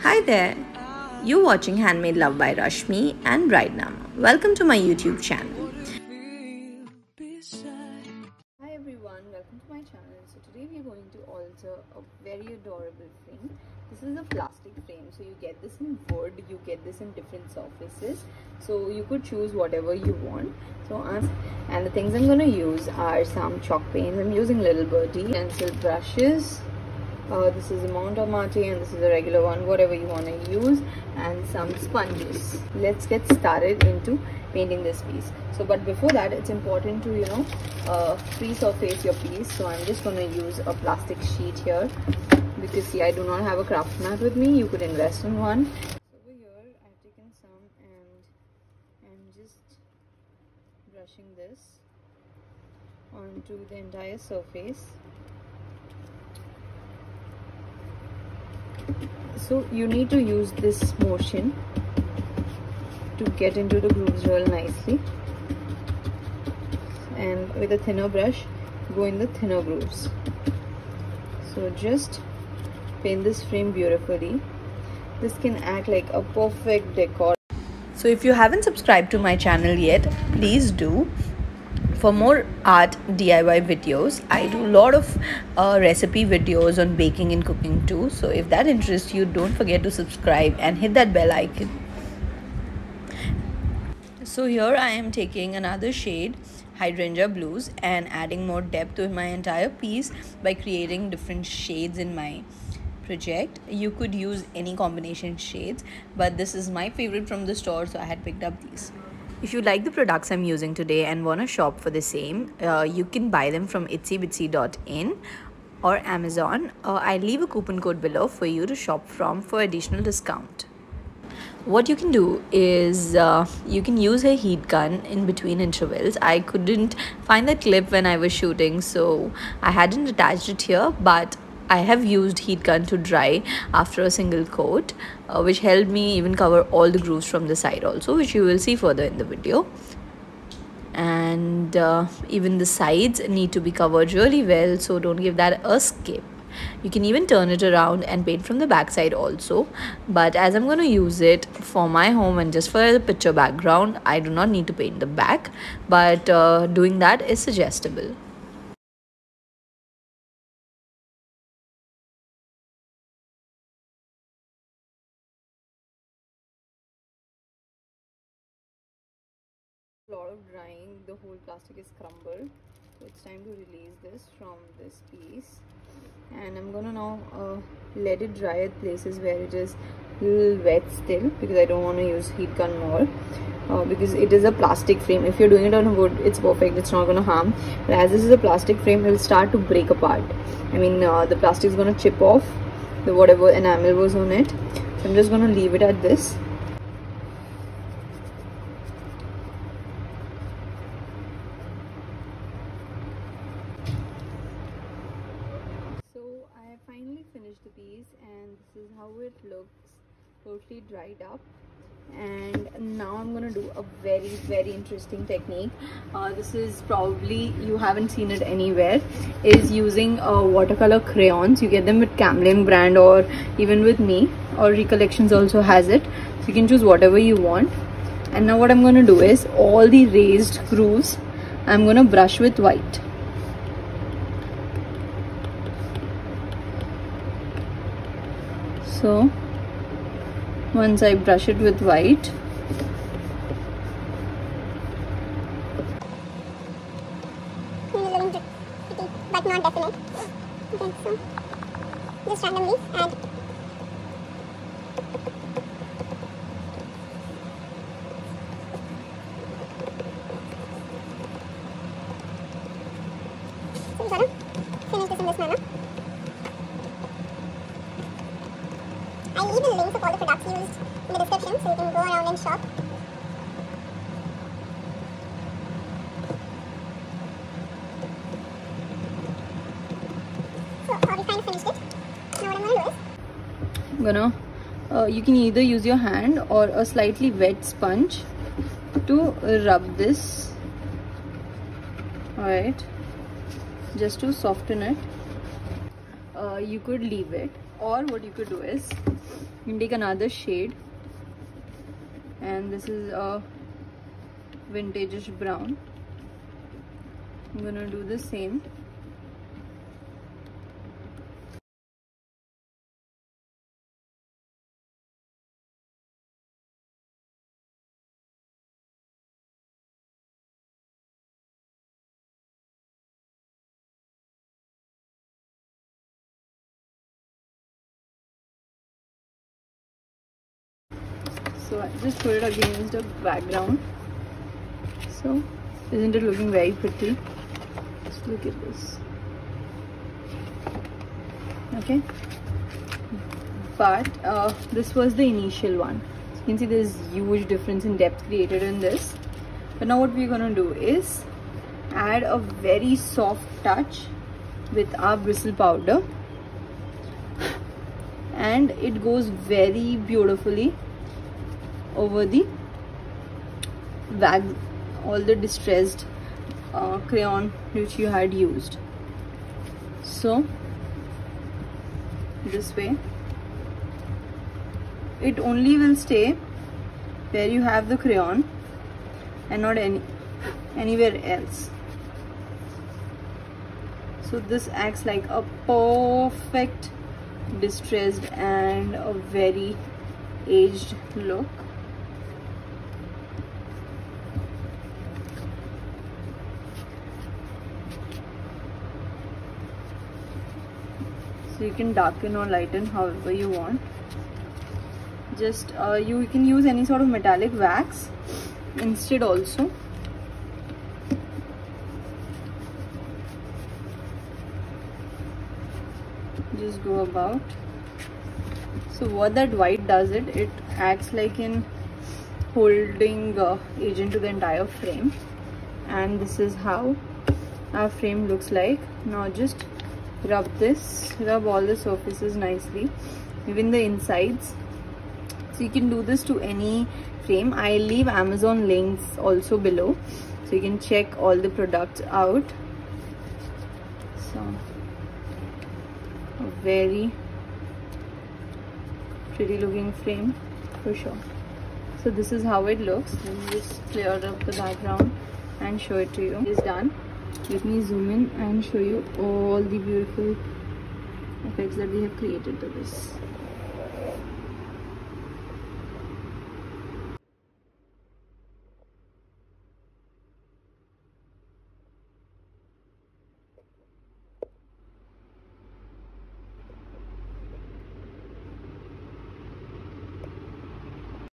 Hi there, you're watching Handmade Love by Rashmi and Bride Nama. Welcome to my YouTube channel. Hi everyone, welcome to my channel. So today we're going to alter a very adorable frame. This is a plastic frame, so you get this in wood, you get this in different surfaces. So you could choose whatever you want. And the things I'm going to use are some chalk paints. I'm using Little Birdie, pencil brushes. This is a Mount Amati and this is a regular one, whatever you want to use, and some sponges. Let's get started into painting this piece. But before that, it's important to pre-surface your piece. So I'm just going to use a plastic sheet here because see, I do not have a craft mat with me. You could invest in one. So over here I've taken some and I'm just brushing this onto the entire surface. So you need to use this motion to get into the grooves real nicely, and with a thinner brush go in the thinner grooves. So just paint this frame beautifully. This can act like a perfect decor. So if you haven't subscribed to my channel yet, please do. For more art DIY videos, I do a lot of recipe videos on baking and cooking too. So if that interests you, don't forget to subscribe and hit that bell icon. So here I am taking another shade, Hydrangea Blues, and adding more depth to my entire piece by creating different shades in my project. You could use any combination shades, but this is my favorite from the store, so I had picked up these. If you like the products I'm using today and want to shop for the same, you can buy them from itsybitsy.in or Amazon. I'll leave a coupon code below for you to shop from for additional discount. What you can do is you can use a heat gun in between intervals. I couldn't find the clip when I was shooting, so I hadn't attached it here, but I have used heat gun to dry after a single coat, which helped me even cover all the grooves from the side also, which you will see further in the video. And even the sides need to be covered really well, so don't give that a skip. You can even turn it around and paint from the back side also, but as I'm going to use it for my home and just for the picture background, I do not need to paint the back, but doing that is suggestible. A lot of drying, the whole plastic is crumbled, so it's time to release this from this piece. And I'm gonna now let it dry at places where it is a little wet still, because I don't want to use heat gun more, because it is a plastic frame. If you're doing it on wood, it's perfect, it's not gonna harm, but as this is a plastic frame, it will start to break apart. I mean, the plastic is gonna chip off the whatever enamel was on it, so I'm just gonna leave it at this. Finally finished the piece, and this is how it looks, totally dried up. And now I'm gonna do a very interesting technique. This is probably you haven't seen it anywhere, is using watercolor crayons. You get them with Camlin brand or even with me, or Recollections also has it, so you can choose whatever you want. And now what I'm gonna do is all the raised grooves I'm gonna brush with white. So once I brush it with white, but not definite. Okay, so just randomly add. So we gotta finish this in this manner. I'll leave the links of all the products used in the description, so you can go around and shop. So we kind of finished it. Now what I'm going to do is you can either use your hand or a slightly wet sponge to rub this, alright, just to soften it. You could leave it, or what you could do is You can take another shade, and this is a vintage brown. I'm gonna do the same. So I just put it against the background. So isn't it looking very pretty? Just look at this. Okay, but this was the initial one. So you can see there's huge difference in depth created in this. But now what we're gonna do is add a very soft touch with our bristle powder, and it goes very beautifully over the all the distressed crayon which you had used. So this way it only will stay where you have the crayon and not anywhere else. So this acts like a perfect distressed and a very aged look. So you can darken or lighten however you want. Just you can use any sort of metallic wax instead also. Just go about. So what that white does, it acts like in holding agent to the entire frame, and this is how our frame looks like. Now just rub all the surfaces nicely, even the insides. So you can do this to any frame. I'll leave Amazon links also below, so you can check all the products out. So a very pretty looking frame for sure. So this is how it looks. Let me just clear up the background and show it to you. It's done. Let me zoom in and show you all the beautiful effects that we have created to this.